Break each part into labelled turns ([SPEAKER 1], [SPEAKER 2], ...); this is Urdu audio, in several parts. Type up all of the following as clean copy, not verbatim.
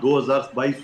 [SPEAKER 1] 2,200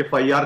[SPEAKER 1] FIR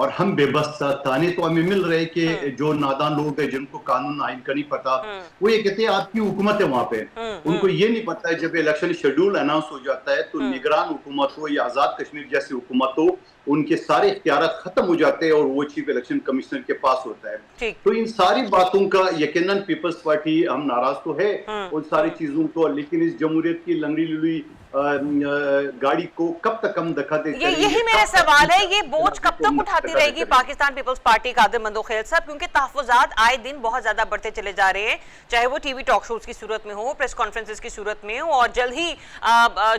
[SPEAKER 1] اور ہم بے بس تانے تو ہمیں مل رہے کہ جو نادان لوگ ہیں جن کو قانون آئین کا نہیں پتا وہ یہ کہتے ہیں آپ کی حکومت ہے وہاں پہ. ان کو یہ نہیں پتا ہے جب الیکشن شیڈول اناؤنس ہو جاتا ہے تو نگران حکومت ہو یا آزاد کشمیر جیسی حکومت ہو ان کے سارے اختیارات ختم ہو جاتے ہیں اور وہ چیف الیکشن کمشنر کے پاس ہوتا ہے. تو ان ساری باتوں کا یقیناً پیپلز پارٹی ہم ناراض تو ہے ان ساری چیزوں کو, لیکن اس جمہوریت کی لنگڑی لوئی گاڑی کو کب تک ہم دکھاتے چلیں گے؟
[SPEAKER 2] یہی میرا سوال ہے, یہ بوجھ کب تک اٹھاتی رہے گی پاکستان پیپلز پارٹی قادر مندوخیل صاحب, کیونکہ تحفظات آئے دن بہت زیادہ بڑھتے چلے جا رہے ہیں, چاہے وہ ٹی وی ٹاک شوز کی صورت میں ہو, پریس کانفرنسز کی صورت میں ہو, اور جلد ہی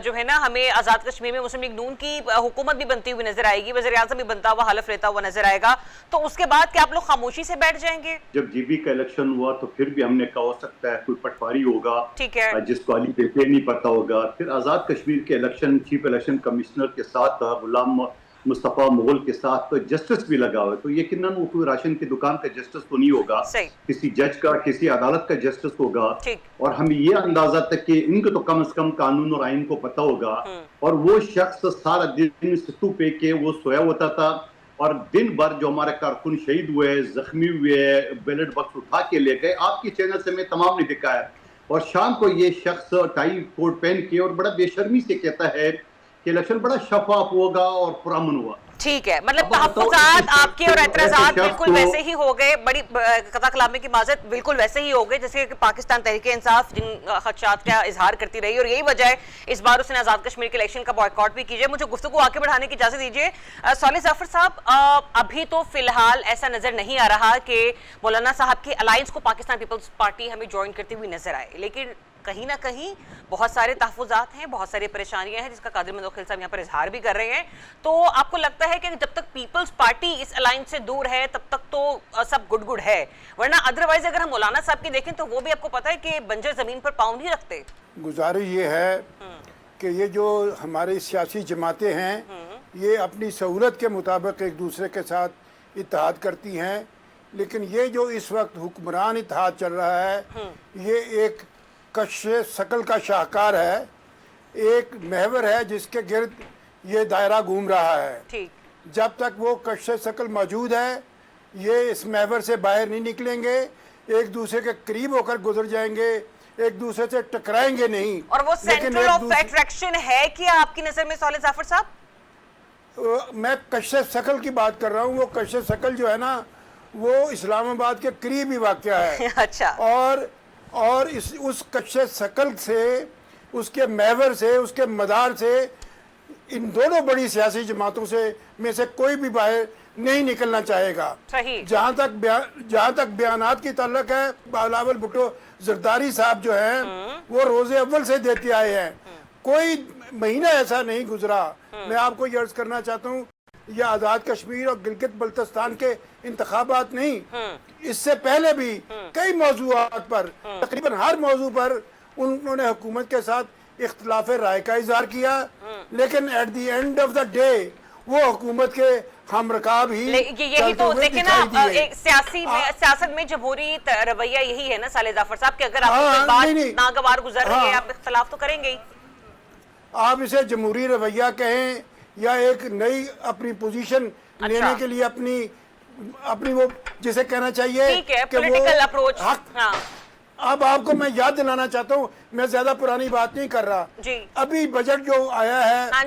[SPEAKER 2] جو ہے نا ہمیں آزاد کشمیر میں مسلم لیگ نون کی حکومت بھی بنتی ہوئی نظر آئے گی, وزیر اعظم بھی بنتا ہوا حلف لیتا ہوا نظر آئے گا, تو اس کے بعد کیا آپ لوگ خاموشی سے بیٹھ جائیں گے؟
[SPEAKER 1] جب جی بی کا الیکشن ہوا تو پھر بھی ہم نے کہا ہو سکتا ہے کوئی پٹواری ہوگا
[SPEAKER 2] ٹھیک ہے,
[SPEAKER 1] جس کو علی پیپے نہیں پتا ہوگا. پھر آزاد کشمیر کے الیکشن چیف الیکشن کمشنر کے ساتھ غلام مصطفیٰ مغل کے ساتھ جسٹس بھی لگا ہوا ہے, تو یقیناً وہ کوئی راشن کی دکان کا جسٹس تو نہیں ہوگا, کسی جج کا کسی عدالت کا جسٹس ہوگا. اور ہمیں یہ اندازہ تک کہ ان کو تو کم از کم قانون اور آئین کو پتا ہوگا, اور وہ شخص سارا دن ستو پہ کے وہ سویا ہوتا تھا, اور دن بھر جو ہمارے کارکن شہید ہوئے, زخمی ہوئے, بیلٹ باکس اٹھا کے لے گئے, آپ کی چینل سے میں تمام نے دکھایا, اور شام کو یہ شخص ٹائی کوٹ پہن کے اور بڑا بے شرمی سے کہتا ہے کہ الیکشن بڑا شفاف ہوگا اور پرامن ہوا.
[SPEAKER 2] ٹھیک ہے, مطلب تحفظات آپ کے اور اعتراضات بالکل ویسے ہی ہو گئے, بڑی قطع کلامی کی معذرت, بالکل ویسے ہی ہو گئے جیسے کہ پاکستان تحریک انصاف جن خدشات کا اظہار کرتی رہی, اور یہی وجہ ہے اس بار اس نے آزاد کشمیر کے الیکشن کا بائیکاٹ بھی کیجئے. مجھے گفتگو آگے بڑھانے کی اجازت دیجئے. صالح ظفر صاحب, ابھی تو فی الحال ایسا نظر نہیں آ رہا کہ مولانا صاحب کی الائنس کو پاکستان پیپلز پارٹی ہمیں جوائن کرتی ہوئی نظر آئے, لیکن کہیں نہ کہیں بہت سارے تحفظات ہیں, بہت ساری پریشانیاں ہیں جس کا قادر مندوخیل صاحب یہاں پر اظہار بھی کر رہے ہیں. تو آپ کو لگتا ہے کہ جب تک پیپلز پارٹی اس الائنس سے دور ہے تب تک تو سب گڈ گڈ ہے, ورنہ ادروائز اگر ہم مولانا صاحب کی دیکھیں تو وہ بھی آپ کو پتا ہے کہ بنجر زمین پر پاؤں نہیں رکھتے.
[SPEAKER 3] گزارش یہ ہے کہ یہ جو ہماری سیاسی جماعتیں ہیں یہ اپنی سہولت کے مطابق ایک دوسرے کے ساتھ اتحاد کرتی ہیں, لیکن یہ جو اس وقت حکمران اتحاد چل رہا ہے یہ ایک کش شکل کا شاہکار ہے, ایک محور ہے جس کے گرد یہ دائرہ گھوم رہا ہے. جب تک وہ کش شکل موجود ہے یہ اس محور سے باہر نہیں نکلیں گے, ایک دوسرے کے قریب ہو کر گزر جائیں گے, ایک دوسرے سے ٹکرائیں گے نہیں.
[SPEAKER 2] اور وہ سینٹر آف اٹریکشن ہے کیا آپ کی نظر میں صالح ظفر صاحب؟
[SPEAKER 3] میں کش شکل کی بات کر رہا ہوں, وہ کش شکل جو ہے نا وہ اسلام آباد کے قریب ہی واقع ہے.
[SPEAKER 2] اچھا,
[SPEAKER 3] اور اس کش شکل سے, اس کے محور سے, اس کے مدار سے ان دونوں بڑی سیاسی جماعتوں سے میں سے کوئی بھی باہر نہیں نکلنا چاہے گا. جہاں تک بیانات کی تعلق ہے, بلاول بھٹو زرداری صاحب جو ہیں وہ روز اول سے دیتے آئے ہیں, کوئی مہینہ ایسا نہیں گزرا. میں آپ کو یہ عرض کرنا چاہتا ہوں یہ آزاد کشمیر اور گلگت بلتستان کے انتخابات نہیں, اس سے پہلے بھی کئی موضوعات پر, تقریباً ہر موضوع پر انہوں نے حکومت کے ساتھ اختلاف رائے کا اظہار کیا, لیکن at the end of the day وہ حکومت کے ہم رکاب ہی
[SPEAKER 2] یہی تو دیکھیں نا, سیاست میں جمہوری رویہ یہی ہے نا صالح ظفر صاحب کہ اگر آپ کو بات ناگوار گزر رہی ہے آپ اختلاف تو کریں گے ہی.
[SPEAKER 3] آپ اسے جمہوری رویہ کہیں یا ایک نئی اپنی پوزیشن لینے کے لیے اپنی وہ جسے کہنا چاہیے کہ وہ حق. اب آپ کو میں یاد دلانا چاہتا ہوں, میں زیادہ پرانی بات نہیں کر رہا, ابھی بجٹ جو آیا ہے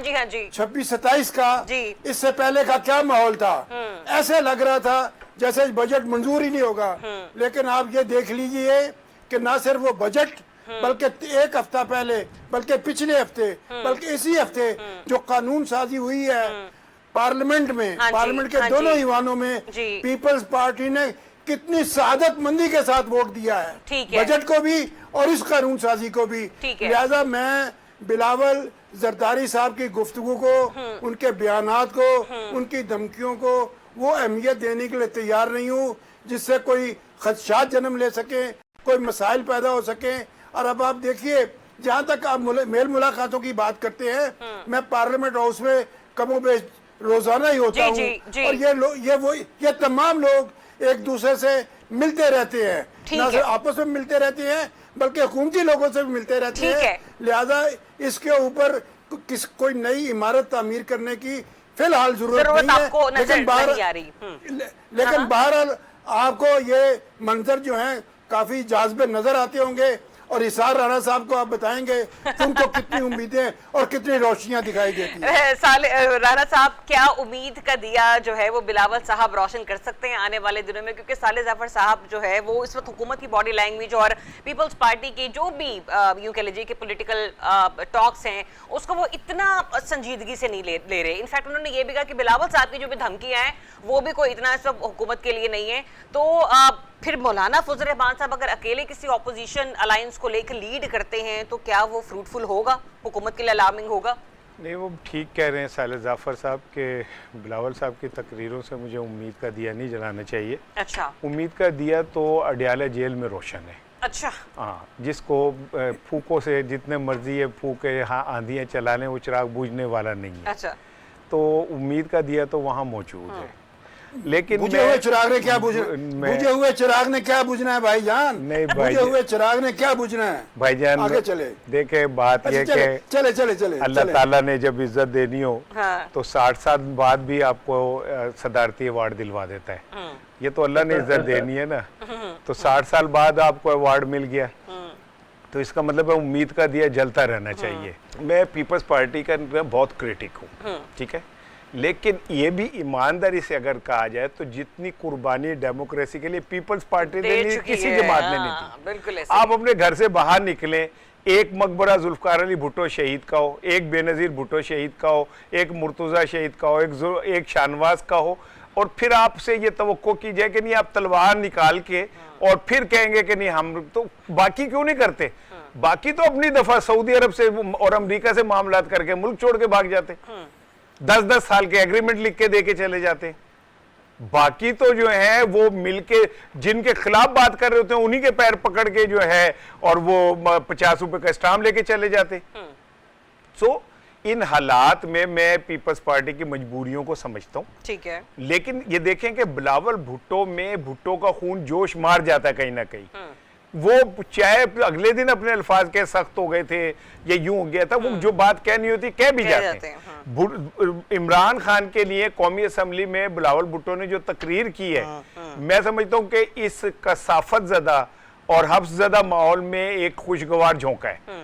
[SPEAKER 3] 26-27 کا, اس سے پہلے کا کیا ماحول تھا, ایسے لگ رہا تھا جیسے بجٹ منظور ہی نہیں ہوگا. لیکن آپ یہ دیکھ لیجئے کہ نہ صرف وہ بجٹ بلکہ ایک ہفتہ پہلے, بلکہ پچھلے ہفتے, بلکہ اسی ہفتے جو قانون سازی ہوئی ہے پارلیمنٹ میں, پارلیمنٹ کے دونوں ایوانوں میں پیپلز پارٹی نے کتنی سعادت مندی کے ساتھ ووٹ دیا ہے, بجٹ کو بھی اور اس قانون سازی کو بھی. لہذا میں بلاول زرداری صاحب کی گفتگو کو, ان کے بیانات کو, ان کی دھمکیوں کو وہ اہمیت دینے کے لیے تیار نہیں ہوں جس سے کوئی خدشات جنم لے سکیں, کوئی مسائل پیدا ہو سکیں. اور اب آپ دیکھیے جہاں تک آپ میل ملاقاتوں کی بات کرتے ہیں, میں پارلیمنٹ ہاؤس میں کم و بیش روزانہ ہی ہوتا ہوں, اور یہ تمام لوگ ایک دوسرے سے ملتے رہتے ہیں, نہ صرف آپس میں ملتے رہتے ہیں بلکہ حکومتی لوگوں سے بھی ملتے رہتے ہیں. لہذا اس کے اوپر کوئی نئی عمارت تعمیر کرنے کی فی الحال ضرورت نہیں ہے, لیکن بہرحال آپ کو یہ منظر جو ہیں کافی جاذبے نظر آتے ہوں گے, اور اسحاق رانا صاحب کو آپ بتائیں گے ان کو کتنی امیدیں اور کتنی روشنیاں دکھائی دیتی ہیں.
[SPEAKER 2] رانا صاحب کیا امید کا دیا جو ہے وہ بلاول صاحب روشن کر سکتے ہیں آنے والے دنوں میں, کیونکہ صالح ظفر صاحب جو ہے وہ اس وقت حکومت کی باڈی لینگویج اور پیپلز پارٹی کی جو بھی یوں کہہ لیجیے کہ پولیٹیکل ٹاکس ہیں اس کو وہ اتنا سنجیدگی سے نہیں لے رہے. انفیکٹ انہوں نے یہ بھی کہا کہ بلاول صاحب کی جو بھی دھمکیاں ہیں وہ بھی کوئی اتنا اس وقت حکومت کے لیے نہیں ہے. تو پھر مولانا فضل الرحمان صاحب اگر اکیلے کسی اپوزیشن الائنس کو لے کے لیڈ کرتے ہیں تو کیا وہ فروٹفل ہوگا, حکومت کے لیے الارمنگ ہوگا؟
[SPEAKER 4] نہیں, وہ ٹھیک کہہ رہے ہیں صالح ظفر صاحب کہ بلاول صاحب کی تقریروں سے مجھے امید کا دیا نہیں جلانا چاہیے.
[SPEAKER 2] اچھا,
[SPEAKER 4] امید کا دیا تو اڈیالہ جیل میں روشن ہے.
[SPEAKER 2] اچھا,
[SPEAKER 4] ہاں, جس کو پھوکوں سے جتنے مرضی ہے پھوکے آندیاں چلا لیں وہ چراغ بوجھنے والا نہیں ہے.
[SPEAKER 2] اچھا,
[SPEAKER 4] تو امید کا دیا تو وہاں موجود ہے. لیکن
[SPEAKER 3] بجھے ہوئے چراغ نے کیا بجھے ہوئے چراغ نے کیا بجھنا ہے بھائی جان؟
[SPEAKER 4] نہیں بھائی,
[SPEAKER 3] بجھے ہوئے چراغ نے کیا بجھنا ہے
[SPEAKER 4] بھائی جان.
[SPEAKER 3] آگے چلے,
[SPEAKER 4] دیکھیں بات یہ کہ
[SPEAKER 3] چلے
[SPEAKER 4] اللہ تعالیٰ نے جب عزت دینی ہو تو 60 سال بعد بھی آپ کو صدارتی ایوارڈ دلوا دیتا ہے. یہ تو اللہ نے عزت دینی ہے نا, تو 60 سال بعد آپ کو ایوارڈ مل گیا تو اس کا مطلب ہے امید کا دیا جلتا رہنا چاہیے. میں پیپلز پارٹی کا بہت کریٹک ہوں, ٹھیک ہے, لیکن یہ بھی ایمانداری سے اگر کہا جائے تو جتنی قربانی ڈیموکریسی کے لیے پیپلز پارٹی نے نہیں, کسی جماعت نے نہیں دی. آپ اپنے گھر سے باہر نکلیں, ایک مقبرہ ذوالفقار علی بھٹو شہید کا ہو, ایک بے نظیر بھٹو شہید کا ہو, ایک مرتضیٰ شہید کا ہو, ایک شاہنواز کا ہو, اور پھر آپ سے یہ توقع کی جائے کہ نہیں آپ تلوار نکال کے اور پھر کہیں گے کہ نہیں ہم تو باقی کیوں نہیں کرتے. باقی تو اپنی دفعہ سعودی عرب سے اور امریکہ سے معاملات کر کے ملک چھوڑ کے بھاگ جاتے, 10 سال کے ایگریمنٹ لکھ کے دے کے چلے جاتے. باقی تو جو ہیں وہ مل کے جن کے خلاف بات کر رہے ہوتے ہیں انہی کے پیر پکڑ کے جو ہے اور وہ 50 روپے کا اسٹامپ لے کے چلے جاتے. سو ان حالات میں پیپلز پارٹی کی مجبوریوں کو سمجھتا ہوں,
[SPEAKER 2] ٹھیک ہے,
[SPEAKER 4] لیکن یہ دیکھیں کہ بلاول بھٹو میں بھٹو کا خون جوش مار جاتا ہے کہیں نہ کہیں. وہ چاہے اگلے دن اپنے الفاظ کے سخت ہو گئے تھے یا یوں ہو گیا تھا, وہ جو بات کہنی ہوتی کہہ بھی جاتے ہیں. عمران خان کے لیے قومی اسمبلی میں بلاول بھٹو نے جو تقریر کی ہے, میں سمجھتا ہوں کہ اس کثافت زدہ اور حبس زدہ ماحول میں ایک خوشگوار جھونکا ہے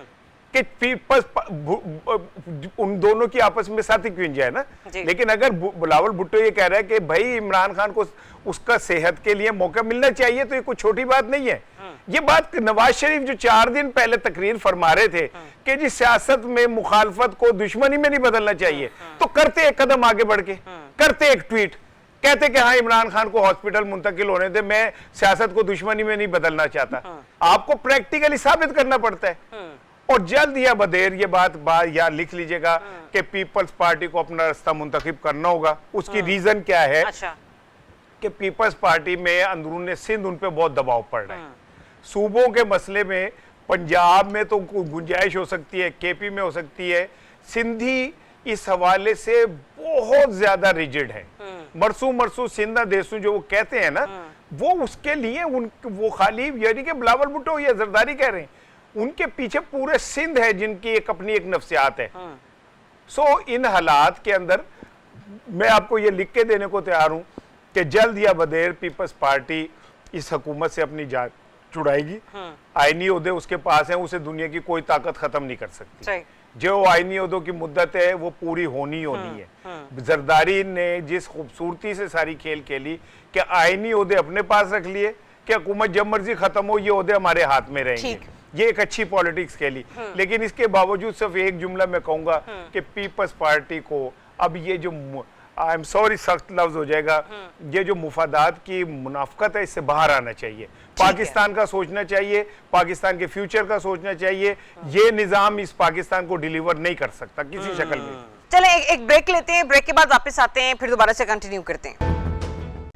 [SPEAKER 4] کہ ان دونوں کی آپس میں ساتھی کیوں جائے نا. لیکن اگر بلاول بھٹو یہ کہہ رہا ہے کہ بھائی عمران خان کو اس کا صحت کے لیے موقع ملنا چاہیے, تو یہ کوئی چھوٹی بات نہیں ہے. یہ بات نواز شریف جو 4 دن پہلے تقریر فرما رہے تھے کہ جی سیاست میں مخالفت کو دشمنی میں نہیں بدلنا چاہیے, تو کرتے ایک قدم آگے بڑھ کے, کرتے ایک ٹویٹ, کہتے کہ ہاں عمران خان کو ہاسپٹل منتقل ہونے دے, میں سیاست کو دشمنی میں نہیں بدلنا چاہتا. آپ کو پریکٹیکلی ثابت کرنا پڑتا ہے. اور جلد یا بدیر یہ بات یا لکھ لیجئے گا کہ پیپلز پارٹی کو اپنا راستہ منتخب کرنا ہوگا. اس کی ریزن کیا ہے کہ پیپلز پارٹی میں اندرون سندھ ان پہ بہت دباؤ پڑ رہا ہے. صوبوں کے مسئلے میں پنجاب میں تو گنجائش ہو سکتی ہے, کے پی میں ہو سکتی ہے, سندھی اس حوالے سے بہت زیادہ ریجڈ ہے. مرسو سندھا دیسو جو وہ کہتے ہیں نا, وہ اس کے لیے وہ خالی یعنی کہ بلاول بھٹو یا زرداری کہہ رہے ہیں, ان کے پیچھے پورے سندھ ہے جن کی اپنی ایک نفسیات ہے. سو ان حالات کے اندر میں آپ کو یہ لکھ کے دینے کو تیار ہوں کہ جلد یا بدیر پیپلز پارٹی اس حکومت سے اپنی جان چھڑائے گی. آئینی عہدے اس کے پاس ہیں, اسے دنیا کی کوئی طاقت ختم نہیں کر سکتی. جو آئینی عہدوں کی مدت ہے وہ پوری ہونی ہے. زرداری نے جس خوبصورتی سے ساری کھیل کھیلی کہ آئینی عہدے اپنے پاس رکھ لیے کہ حکومت جب مرضی ختم ہو یہ عہدے ہمارے ہاتھ میں رہیں گے, یہ ایک اچھی پالیٹکس کھیلی. لیکن اس کے باوجود صرف ایک جملہ میں کہوں گا کہ پیپلز پارٹی کو اب یہ جو I'm sorry سخت لفظ ہو جائے گا, یہ جو مفادات کی منافقت ہے اس سے باہر آنا چاہیے. پاکستان کا سوچنا چاہیے, پاکستان کے فیوچر کا سوچنا چاہیے. یہ نظام اس پاکستان کو ڈیلیور نہیں کر سکتا کسی شکل میں.
[SPEAKER 2] چلیں ایک بریک لیتے ہیں, بریک کے بعد واپس آتے ہیں, پھر دوبارہ سے کنٹینیو کرتے ہیں.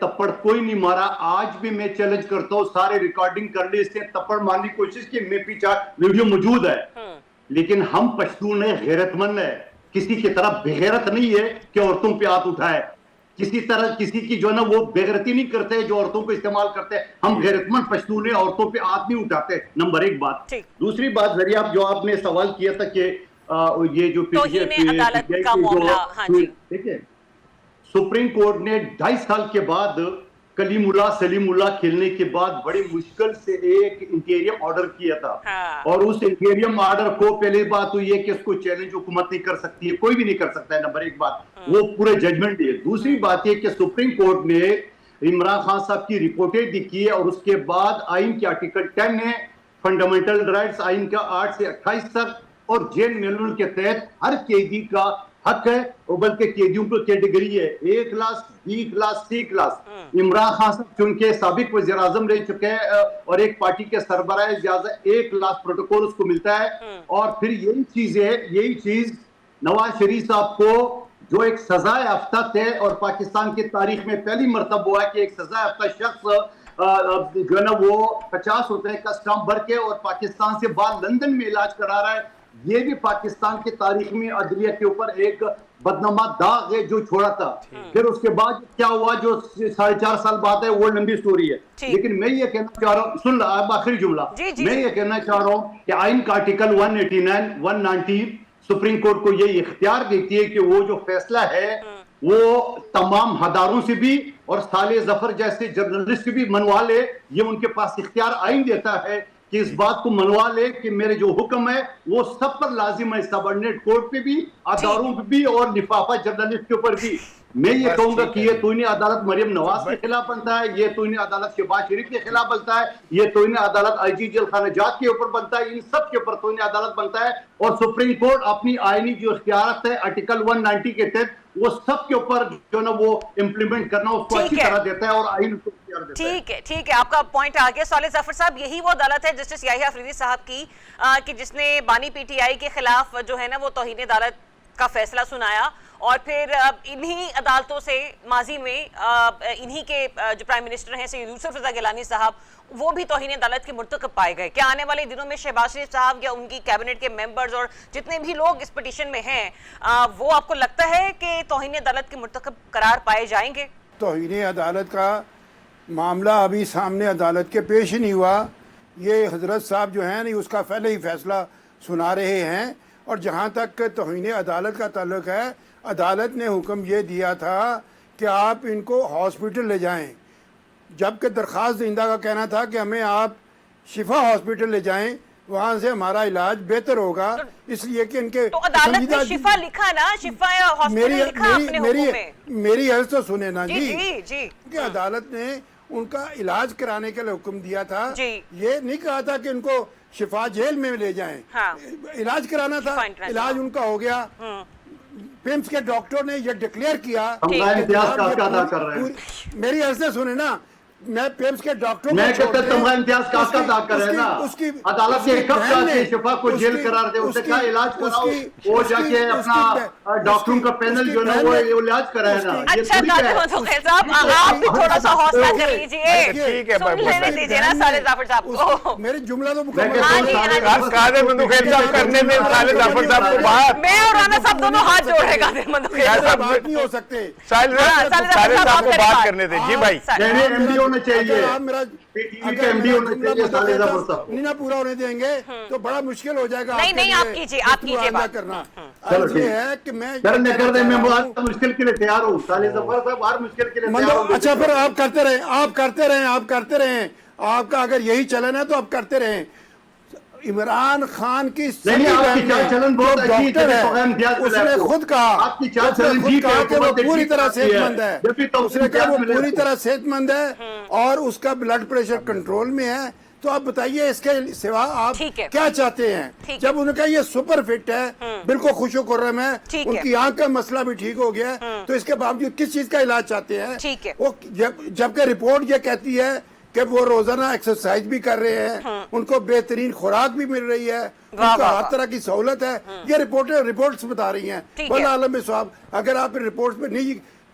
[SPEAKER 1] تپڑ کوئی نہیں مارا. آج بھی میں چیلنج کرتا ہوں, سارے ریکارڈنگ کر لی, اس نے تپڑ مارنے کی کوشش کی, میں پیچھے ویڈیو موجود ہے. لیکن ہم پشتون ہیں, غیرت مند ہے, کسی کی طرح بغیرت نہیں ہے کہ عورتوں پہ ہاتھ اٹھائے. کسی طرح کسی کی جو ہے نا وہ بےغیرتی نہیں کرتے جو عورتوں کو استعمال کرتے. ہم غیرت مند پشتون ہیں, عورتوں پہ ہاتھ نہیں اٹھاتے. نمبر ایک بات. دوسری بات ذریعہ جو آپ نے سوال کیا تھا کہ یہ جو ٹھیک ہے, سپریم کورٹ نے 2.5 سال کے بعد کلیم اللہ سلیم اللہ کھیلنے کے بعد بڑی مشکل سے ایک انٹیریم آرڈر کیا تھا, اور اس انٹیریم آرڈر کو پہلی بات تو یہ کہ اس کو چیلنج حکومت نہیں کر سکتی ہے, کوئی بھی نہیں کر سکتا ہے. نمبر ایک بات, وہ پورے ججمنٹ ہے. دوسری بات یہ کہ سپریم کورٹ نے عمران خان صاحب کی رپورٹیں دی ہے, اور اس کے بعد آئین کے آرٹیکل 10 ہے, فنڈامنٹل رائٹس آئین کا 8 سے 28 تک, اور جیل مینول کے تحت ہر قیدی کا حق ہے, اور بلکہ قیدیوں کو کیٹیگری ہے, A class, B class, C class. Imran Khan صاحب چونکہ سابق وزیر اعظم رہ چکے ہیں اور ایک پارٹی کے سربراہ, لہٰذا A کلاس پروٹوکول اس کو ملتا ہے. اور پھر یہی چیز ہے, یہی چیز نواز شریف صاحب کو جو ایک سزا یافتہ تھے, اور پاکستان کی تاریخ میں پہلی مرتبہ ہوا ہے کہ ایک سزا یافتہ شخص جو ہے نا وہ 50 روپے کا اسٹامپ بھر کے اور پاکستان سے باہر لندن میں علاج کرا رہا ہے. یہ بھی پاکستان کی تاریخ میں عدلیہ کے اوپر ایک بدنما داغ ہے جو چھوڑا تھا. پھر اس کے بعد کیا ہوا جو 4.5 سال بعد ہے, وہ لمبی سٹوری ہے. لیکن میں یہ کہنا چاہ رہا ہوں, سن آخری جملہ, میں یہ کہنا چاہ رہا ہوں کہ آئین کا آرٹیکل 189 190 سپریم کورٹ کو یہ اختیار دیتی ہے کہ وہ جو فیصلہ ہے وہ تمام ہداروں سے بھی اور صالح ظفر جیسے جرنلسٹ سے بھی منوا لے. یہ ان کے پاس اختیار آئین دیتا ہے کہ اس بات کو منوا لے کہ میرے جو حکم ہے وہ سب پر لازم ہے, سبارڈینیٹ کورٹ پہ بھی, اداروں پہ بھی, اور لفافہ جرنلسٹ کے اوپر بھی. میں یہ کہوں گا کہ یہ توہین عدالت مریم نواز کے خلاف بنتا ہے, یہ توہین عدالت شہباز شریف کے خلاف بنتا ہے, یہ توہین عدالت آئی جی جیل خانہ جات کے اوپر بنتا ہے, ان سب کے اوپر توہین عدالت بنتا ہے. اور سپریم کورٹ اپنی آئینی جو اختیارات ہے آرٹیکل 190 کے تحت وہ سب کے اوپر جو نا وہ امپلیمنٹ کرنا اس کو اچھی طرح دیتا ہے, اور آئین کو اختیار دیتا ہے.
[SPEAKER 2] ٹھیک ہے, ٹھیک ہے, آپ کا پوائنٹ آ گیا. صالح ظفر صاحب, یہی وہ عدالت ہے جسٹس یحییٰ افریدی صاحب کی کہ جس نے بانی پی ٹی آئی کے خلاف جو ہے نا وہ توہین عدالت کا فیصلہ سنایا, اور پھر انہی عدالتوں سے ماضی میں انہی کے جو پرائم منسٹر ہیں سید یوسف رضا گیلانی صاحب, وہ بھی توہین عدالت کے مرتکب پائے گئے. کیا آنے والے دنوں میں شہباز شریف صاحب یا ان کی کیبنٹ کے ممبرز اور جتنے بھی لوگ اس پٹیشن میں ہیں وہ آپ کو لگتا ہے کہ توہین عدالت کے مرتکب قرار پائے جائیں گے؟
[SPEAKER 3] توہین عدالت کا معاملہ ابھی سامنے عدالت کے پیش نہیں ہوا. یہ حضرت صاحب جو ہیں اس کا پہلے ہی فیصلہ سنا رہے ہیں. اور جہاں تک توہین عدالت کا تعلق ہے, عدالت نے حکم یہ دیا تھا کہ آپ ان کو ہاسپٹل لے جائیں, جبکہ درخواست دہندہ کا کہنا تھا کہ ہمیں آپ شفا ہاسپٹل لے جائیں, وہاں سے ہمارا علاج بہتر ہوگا. اس لیے کہ ان کے
[SPEAKER 2] تو عدالت نے شفا لکھا نا, شفا یا ہاسپٹل لکھا اپنے حکم میں.
[SPEAKER 3] میری حیث تو سنے نا
[SPEAKER 2] جی,
[SPEAKER 3] کہ عدالت نے ان کا علاج کرانے کے لیے حکم دیا تھا. یہ نہیں کہا تھا کہ ان کو شفا جیل میں لے جائیں, علاج کرانا تھا. علاج ان کا ہو گیا. پیمز کے ڈاکٹر نے یہ ڈکلیئر کیا, میری عرض سے سنے نا, میں پیمز کے ڈاکٹر
[SPEAKER 1] میں کہتا تمہارا امتیاز کاس کا ادا کر رہے ہیں نا. عدالت نے کب کہا کہ شفا کو جیل قرار دے, اسے کہا علاج کراؤ, وہ جا کے اپنا ڈاکٹروں کا پینل جو ہے وہ علاج کرائے نا.
[SPEAKER 2] اچھا طالب مدخیل صاحب, آپ بھی تھوڑا سا حوصلہ کر لیجئے, سن لینے دیجئے نا صالح ظفر صاحب کو.
[SPEAKER 3] میری جملہ تو مکمل
[SPEAKER 4] قادر مدخیل صاحب کرنے میں صالح ظفر صاحب کو بات,
[SPEAKER 2] میں اور رانا صاحب دونوں ہاتھ جوڑ رہے قادر مدخیل صاحب,
[SPEAKER 3] بات نہیں ہو سکتے.
[SPEAKER 4] صالح صاحب کو بات کرنے دیں. جی بھائی,
[SPEAKER 3] نہیں پورا ہونے دیں گے تو بڑا مشکل ہو جائے گا.
[SPEAKER 2] نہیں, آپ کیجئے بات
[SPEAKER 3] کرنا.
[SPEAKER 1] یہ ہے کہ میں مشکل کے لیے تیار ہوں. صالح ظفر صاحب ہر مشکل کے لیے تیار ہوں.
[SPEAKER 3] اچھا پھر آپ کرتے رہیں. آپ کا اگر یہی چلن ہے تو آپ کرتے رہیں. عمران خان کی ڈاکٹر ہے, اس نے خود کہا کہ وہ پوری طرح صحت مند ہے. اس نے کہا وہ پوری طرح صحت مند ہے اور اس کا بلڈ پریشر کنٹرول میں ہے. تو آپ بتائیے اس کے سوا آپ کیا چاہتے ہیں؟ جب انہوں نے کہا یہ سپر فٹ ہے, بالکل خوش و خرم ہے, ان کی آنکھ کا مسئلہ بھی ٹھیک ہو گیا ہے, تو اس کے باوجود کس چیز کا علاج چاہتے ہیں؟ وہ جبکہ رپورٹ یہ کہتی ہے کہ وہ روزانہ ایکسرسائز بھی کر رہے ہیں, ان کو بہترین خوراک بھی مل رہی ہے, ان کو ہر طرح کی سہولت ہے. یہ رپورٹس بتا رہی ہیں. واللہ عالم بالصواب. اگر آپ رپورٹس پہ نہیں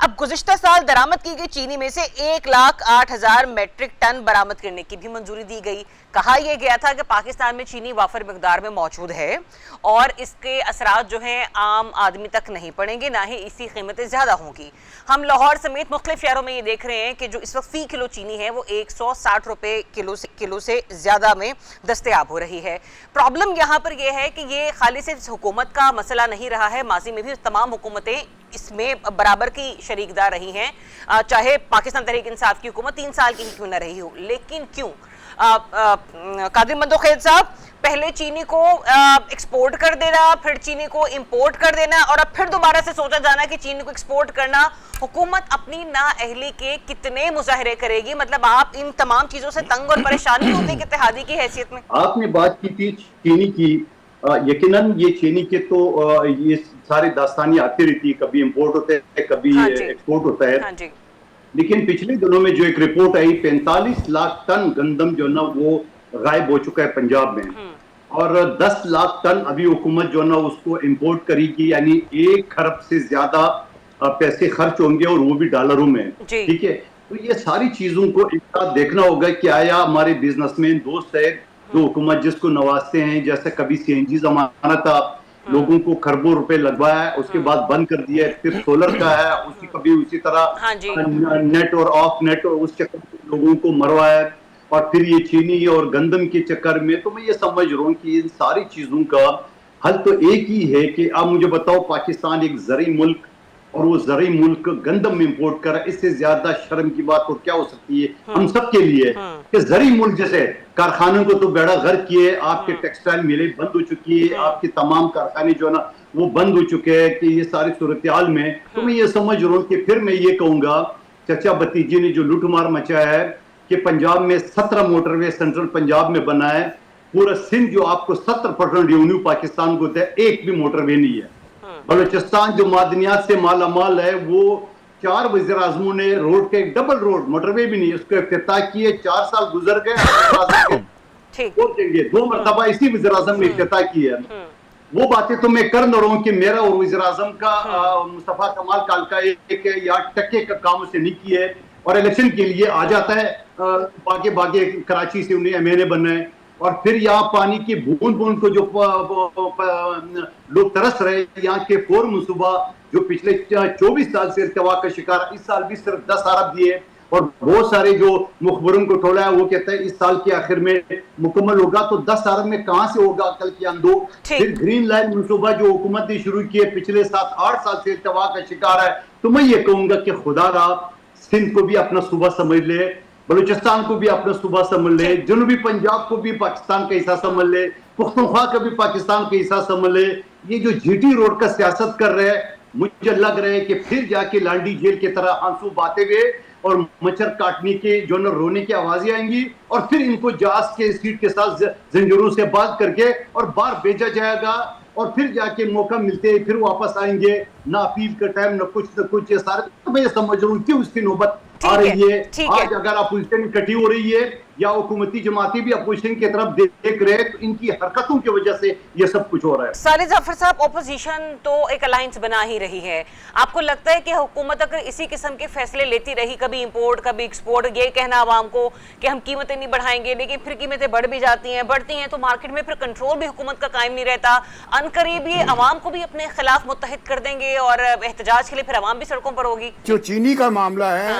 [SPEAKER 2] اب گزشتہ سال درآمد کی گئی چینی میں سے 1,08,000 میٹرک ٹن برآمد کرنے کی بھی منظوری دی گئی. کہا یہ گیا تھا کہ پاکستان میں چینی وافر مقدار میں موجود ہے اور اس کے اثرات جو ہیں عام آدمی تک نہیں پڑیں گے، نہ ہی اس کی قیمتیں زیادہ ہوں گی. ہم لاہور سمیت مختلف شہروں میں یہ دیکھ رہے ہیں کہ جو اس وقت فی کلو چینی ہے وہ 160 روپے کلو سے زیادہ میں دستیاب ہو رہی ہے. پرابلم یہاں پر یہ ہے کہ یہ خالی صرف حکومت کا مسئلہ نہیں رہا ہے، ماضی میں بھی تمام حکومتیں اس میں برابر کی شریک دار رہی ہیں، چاہے پاکستان تحریک انصاف کی حکومت 3 سال کی ہی کیوں نہ رہی ہو. لیکن کیوں قادر مندوخیل صاحب، پہلے چینی کو ایکسپورٹ کر دینا، پھر چینی کو امپورٹ کر دینا، اور اب پھر دوبارہ سے سوچا جانا کہ چینی کو ایکسپورٹ کرنا، حکومت اپنی نااہلی کے کتنے مظاہرے کرے گی؟ مطلب آپ ان تمام چیزوں سے تنگ اور پریشانی ہوتی ہے اتحادی کی حیثیت میں؟
[SPEAKER 1] آپ نے بات کی تھی چینی کی، یقیناً یہ چینی کے تو یہ ساری داستانی آتی رہتی ہے، کبھی امپورٹ ہوتا ہے، کبھی ایکسپورٹ ہوتا ہے. لیکن پچھلے دنوں میں جو ایک رپورٹ آئی 45 لاکھ ٹن گندم جو نا وہ غائب ہو چکا ہے پنجاب میں، اور 10 لاکھ ٹن ابھی حکومت جو نا اس کو امپورٹ کرے گی، یعنی 1 کھرب سے زیادہ پیسے خرچ ہوں گے، اور وہ بھی ڈالروں میں. ٹھیک ہے، تو یہ ساری چیزوں کو ایک ساتھ دیکھنا ہوگا کہ آیا ہمارے بزنس مین دوست ہے جو حکومت جس کو نوازتے ہیں، جیسے کبھی CNG زمانہ تھا، لوگوں کو کھربوں روپے لگوایا ہے، اس کے بعد بند کر دیا ہے، پھر سولر کا ہے، اسی کبھی اسی طرح نیٹ اور آف نیٹ اس چکر میں لوگوں کو مروایا ہے، اور پھر یہ چینی اور گندم کے چکر میں. تو میں یہ سمجھ رہا ہوں کہ ان ساری چیزوں کا حل تو ایک ہی ہے کہ آپ مجھے بتاؤ، پاکستان ایک زرعی ملک، اور وہ زرعی ملک گندم امپورٹ کرا، اس سے زیادہ شرم کی بات اور کیا ہو سکتی ہے ہم سب کے لیے کہ زرعی ملک جیسے کارخانوں کو تو بیڑا غرق کیے، آپ کے ٹیکسٹائل ملیں بند ہو چکی ہے، آپ کے تمام کارخانے جو ہے نا وہ بند ہو چکے ہیں. کہ یہ ساری صورتحال میں تو میں یہ سمجھ رہا ہوں کہ پھر میں یہ کہوں گا چچا بھتیجے نے جو لوٹ مار مچایا ہے کہ پنجاب میں 17 موٹر وے سینٹرل پنجاب میں بنا ہے، پورا سندھ جو آپ کو 70% ریونیو پاکستان کو ہوتا ہے، ایک بھی موٹر وے نہیں ہے. بلوچستان جو معدنیات سے مالا مال ہے، وہ 4 وزیر اعظموں نے روڈ کے ڈبل روڈ موٹر وے بھی نہیں اس کو افتتاح کیے، 4 سال گزر گئے، 2 مرتبہ اسی وزیر اعظم نے افتتاح کیا. وہ باتیں تو میں کر نہ رہا ہوں کہ میرا اور وزیر اعظم کا مصطفیٰ کمال کال کا ایک یا ٹکے کا کام اسے نہیں کیا ہے، اور الیکشن کے لیے آ جاتا ہے باگے کراچی سے، انہیں MNA بننا ہے، اور پھر یہاں پانی کی بوند بوند کو جو لوگ ترس رہے، یہاں کے 4 منصوبہ جو پچھلے 24 سال سے ارتوا کا شکار، اس سال بھی صرف 10 ارب دیے، اور بہت سارے جو مخبروں کو ٹھولا ہے وہ کہتا ہے اس سال کے آخر میں مکمل ہوگا. تو 10 ارب میں کہاں سے ہوگا کل کے اندو؟ پھر گرین لائن منصوبہ جو حکومت نے شروع کیے پچھلے 7-8 سال سے ارتوا کا شکار ہے. تو میں یہ کہوں گا کہ خدا را سندھ کو بھی اپنا صوبہ سمجھ لے، بلوچستان کو بھی اپنا صوبہ سمجھ لے، جنوبی پنجاب کو بھی پاکستان کا حصہ سمجھ لے، پختونخوا کا بھی پاکستان کا حصہ سمجھ لے. یہ جو GT روڈ کا سیاست کر رہے ہیں، مجھے لگ رہا ہے کہ پھر جا کے لانڈی جیل کی طرح آنسو باتے ہوئے اور مچھر کاٹنے کے جو نہ رونے کی آوازیں آئیں گی، اور پھر ان کو جہاز کے سیٹ کے ساتھ زنجیروں سے باندھ کر کے اور باہر بھیجا جائے گا، اور پھر جا کے موقع ملتے ہیں پھر واپس آئیں گے، نہ اپیل کا ٹائم نہ کچھ. یہ سارے تو میں یہ سمجھ رہا ہوں کہ اس کی نوبت آ رہی ہے. آج اگر اپوزیشن اکٹھی ہو رہی ہے یا حکومتی جماعتیں بھی اپوزیشن کی طرف دیکھ رہے ہیں، تو ان کی حرکتوں کی وجہ سے یہ سب کچھ ہو رہا ہے.
[SPEAKER 2] سالد ظفر صاحب، اپوزیشن تو ایک الائنس بنا ہی رہی ہے. آپ کو لگتا ہے کہ حکومت اگر اسی قسم کے فیصلے لیتی رہی، کبھی امپورٹ کبھی ایکسپورٹ، یہ کہنا عوام کو کہ ہم قیمتیں نہیں بڑھائیں گے، لیکن پھر قیمتیں بڑھ بھی جاتی ہیں، بڑھتی ہیں تو مارکیٹ میں پھر کنٹرول بھی حکومت کا قائم نہیں رہتا، عنقریب یہ عوام کو بھی اپنے خلاف متحد کر دیں گے اور احتجاج کے لیے پھر عوام بھی سڑکوں پر ہوگی؟
[SPEAKER 3] جو چینی کا معاملہ ہے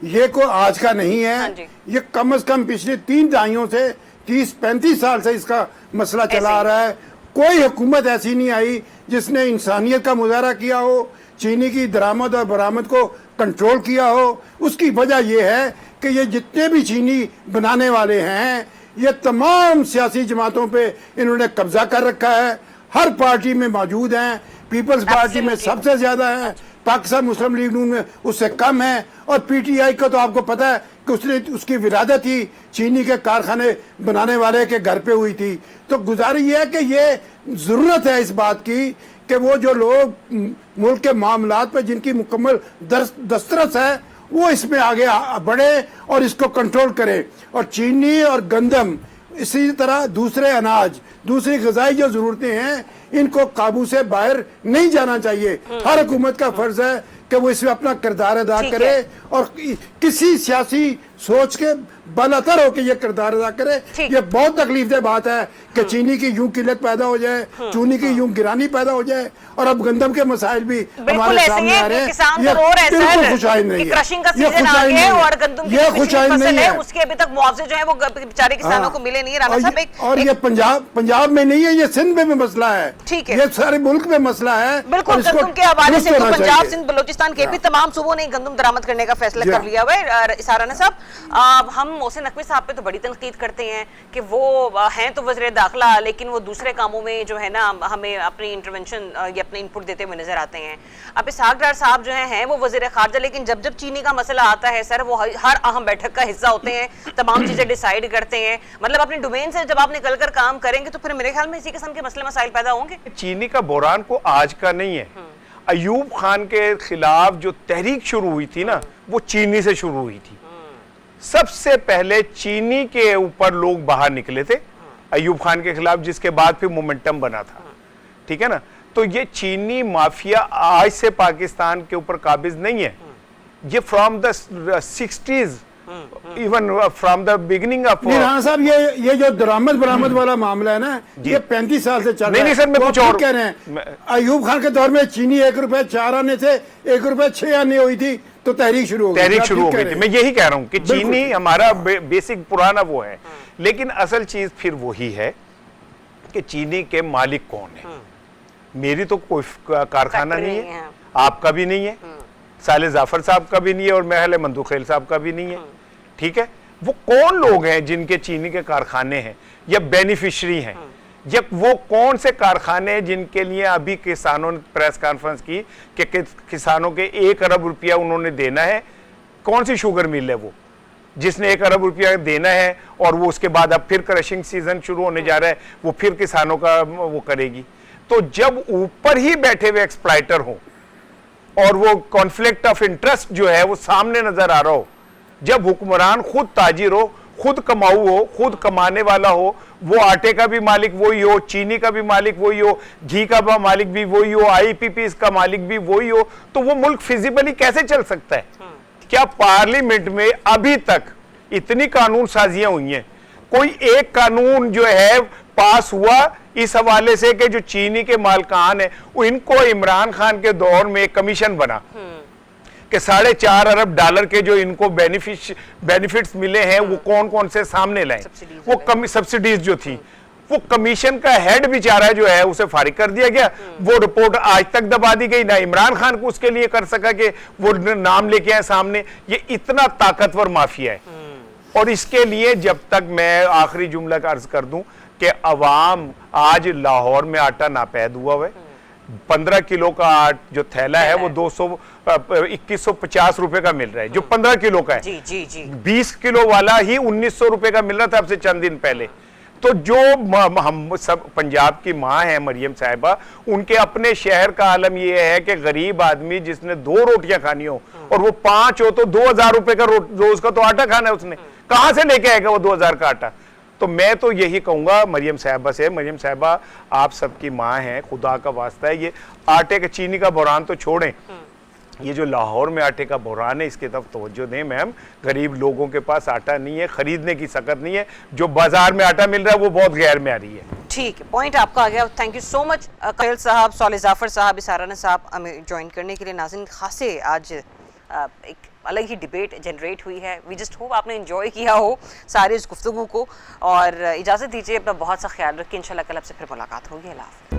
[SPEAKER 3] یہ کوئی آج کا نہیں ہے، یہ کم از کم پچھلے 3 دہائیوں سے 30-35 سال سے اس کا مسئلہ چلا آ رہا ہے. کوئی حکومت ایسی نہیں آئی جس نے انسانیت کا مظاہرہ کیا ہو، چینی کی درآمد اور برآمد کو کنٹرول کیا ہو. اس کی وجہ یہ ہے کہ یہ جتنے بھی چینی بنانے والے ہیں یہ تمام سیاسی جماعتوں پہ انہوں نے قبضہ کر رکھا ہے، ہر پارٹی میں موجود ہیں. پیپلز پارٹی میں سب سے زیادہ ہیں، پاکستان مسلم لیگ نون میں اس سے کم ہے، اور PTI کا تو آپ کو پتہ ہے کہ اس کی ولادت ہی چینی کے کارخانے بنانے والے کے گھر پہ ہوئی تھی. تو گزارش یہ ہے کہ یہ ضرورت ہے اس بات کی کہ وہ جو لوگ ملک کے معاملات پہ جن کی مکمل دسترس ہے وہ اس میں آگے بڑھے اور اس کو کنٹرول کرے. اور چینی اور گندم اسی طرح دوسرے اناج، دوسری غذائی جو ضرورتیں ہیں، ان کو قابو سے باہر نہیں جانا چاہیے. ہر حکومت کا فرض ہے کہ وہ اس میں اپنا کردار ادا کرے اور کسی سیاسی سوچ کے بالاتر ہو کہ یہ کردار ادا کرے. یہ بہت تکلیف دہ بات ہے کہ چینی کی یوں قلت پیدا ہو جائے, چینی کی یوں گرانی پیدا ہو جائے, اور اب گندم کے مسائل بھی ہمارے سامنے آ رہے ہیں. یہ بالکل خوش آئند نہیں ہے, یہ خوش آئند نہیں ہے.
[SPEAKER 2] اس کے ابھی تک معاوضے جو ہیں وہ بیچارے کسانوں کو ملے نہیں. رانا صاحب
[SPEAKER 3] اور یہ پنجاب میں نہیں ہے, یہ سندھ میں بھی مسئلہ ہے, یہ سارے ملک میں مسئلہ ہے.
[SPEAKER 2] بالکل گندم کے حوالے سے تو پنجاب, سندھ, بلوچستان کے بھی تمام صوبوں نے گندم درآمد کرنے کا فیصلہ کر لیا ہوا ہے. رانا صاحب, ہم محسن نقوی صاحب پہ تو بڑی تنقید کرتے ہیں کہ وہ ہیں تو وزیر داخلہ لیکن وہ دوسرے کاموں میں جو ہے نا ہمیں اپنی انٹرونشن یا اپنے انپٹ دیتے ہوئے نظر آتے ہیں. اب اسحاق ڈار صاحب جو ہیں وہ وزیر خارجہ, لیکن جب چینی کا مسئلہ آتا ہے سر وہ ہر اہم بیٹھک کا حصہ ہوتے ہیں, تمام چیزیں ڈیسائیڈ کرتے ہیں. مطلب اپنے ڈومین سے جب آپ نکل کر کام کریں گے تو پھر میرے خیال میں اسی قسم کے مسئلے مسائل پیدا ہوں گے.
[SPEAKER 4] چینی کا بحران کو آج کا نہیں ہے. ایوب خان کے خلاف جو تحریک شروع ہوئی تھی نا وہ چینی سے شروع ہوئی تھی. سب سے پہلے چینی کے اوپر لوگ باہر نکلے تھے ایوب خان کے خلاف, جس کے بعد پھر مومنٹم بنا تھا. ٹھیک ہے نا, تو یہ چینی مافیا آج سے پاکستان کے اوپر قابض نہیں ہے. یہ from the 60s, even from the beginning of.
[SPEAKER 3] Rana صاحب یہ جو درآمد برآمد والا معاملہ ہے نا یہ 35 سال سے چل رہا ہے.
[SPEAKER 4] نہیں سر, میں کچھ اور
[SPEAKER 3] کہہ رہے ہیں. ایوب خان کے دور میں چینی 1 روپے 4 آنے تھے, 1 روپے 6 آنے ہوئی تھی تو تحریک شروع ہو
[SPEAKER 4] گئی تھی. میں یہی کہہ رہا ہوں کہ چینی ہمارا بیسک پرانا وہ ہے, لیکن اصل چیز پھر وہی ہے کہ چینی کے مالک کون ہے. میری تو کوئی کارخانہ نہیں ہے, آپ کا بھی نہیں ہے, صالح ظفر صاحب کا بھی نہیں ہے, اور محل مندوخیل صاحب کا بھی نہیں ہے. ٹھیک ہے, وہ کون لوگ ہیں جن کے چینی کے کارخانے ہیں یا بینیفیشری ہیں, یا وہ کون سے کارخانے ہیں جن کے لیے ابھی کسانوں نے پریس کانفرنس کی کہ کسانوں کے 1 ارب روپیہ انہوں نے دینا ہے. کون سی شوگر مل ہے وہ جس نے 1 ارب روپیہ دینا ہے, اور وہ اس کے بعد اب پھر کرشنگ سیزن شروع ہونے جا رہا ہے, وہ پھر کسانوں کا وہ کرے گی. تو جب اوپر ہی بیٹھے ہوئے ایکسپلائٹر ہوں اور وہ کانفلکٹ آف انٹرسٹ جو ہے وہ سامنے نظر آ رہا ہو, جب حکمران خود تاجر ہو, خود کماؤ ہو, خود کمانے والا ہو, وہ آٹے کا بھی مالک وہی ہو, چینی کا بھی مالک وہی ہو, گھی کا بھی مالک بھی وہی ہو, آئی پی پیز کا مالک بھی وہی ہو, تو وہ ملک فیزیبلی کیسے چل سکتا ہے؟ کیا پارلیمنٹ میں ابھی تک اتنی قانون سازیاں ہوئی ہیں, کوئی ایک قانون جو ہے پاس ہوا اس حوالے سے کہ جو چینی کے مالکان ہیں ان کو عمران خان کے دور میں ایک کمیشن بنا کہ $4.5 ارب کے جو ان کو بینیفٹس ملے ہیں وہ کون کون سے سامنے لائیں, وہ سبسڈیز جو تھی, وہ کمیشن کا ہیڈ بیچارہ جو ہے اسے فارغ کر دیا گیا. وہ رپورٹ آج تک دبا دی گئی, نہ عمران خان کو اس کے لیے کر سکا کہ وہ نام لے کے آئے سامنے. یہ اتنا طاقتور مافیا ہے, اور اس کے لیے جب تک میں آخری جملہ کا عرض کر دوں کہ عوام آج لاہور میں آٹا ناپید ہوا ہے, 15 کلو کا جو تھیلا ہے وہ 2150 روپے کا مل رہا ہے, جو 15 کلو کا ہے. 20 کلو والا ہی 1900 روپے کا مل رہا تھا اب سے چند دن پہلے. تو جو ہم سب پنجاب کی ماں ہیں مریم صاحبہ, ان کے اپنے شہر کا عالم یہ ہے کہ غریب آدمی جس نے 2 روٹیاں کھانی ہو اور وہ 5 ہو تو 2000 روپے کا روز کا تو آٹا کھانا ہے, اس نے کہاں سے لے کے آئے گا وہ 2000 کا آٹا؟ تو میں تو یہی کہوں گا مریم صاحبہ سے, مریم صاحبہ آپ سب کی ماں ہیں, خدا کا واسطہ ہے, یہ آٹے کے چینی کا بحران تو چھوڑیں, یہ جو لاہور میں آٹے کا بحران ہے اس کی طرف توجہ دیں میم. غریب لوگوں کے پاس آٹا نہیں ہے, خریدنے کی سکت نہیں ہے, جو بازار میں آٹا مل رہا ہے وہ بہت غیر معیاری ہے.
[SPEAKER 2] ٹھیک ہے, پوائنٹ آپ کا آ گیا. تھینک یو سو مچ قیل صاحب, صالح ظفر صاحب, اسارانہ صاحب ہمیں جوائن کرنے کے لیے. ناظرین خاصے آج ایک الگ ہی ڈیبیٹ جنریٹ ہوئی ہے. وی جسٹ ہوپ آپ نے انجوائے کیا ہو سارے اس گفتگو کو, اور اجازت دیجیے, اپنا بہت سا خیال رکھیں. انشاءاللہ کل آپ سے پھر ملاقات ہوگی. اللہ حافظ.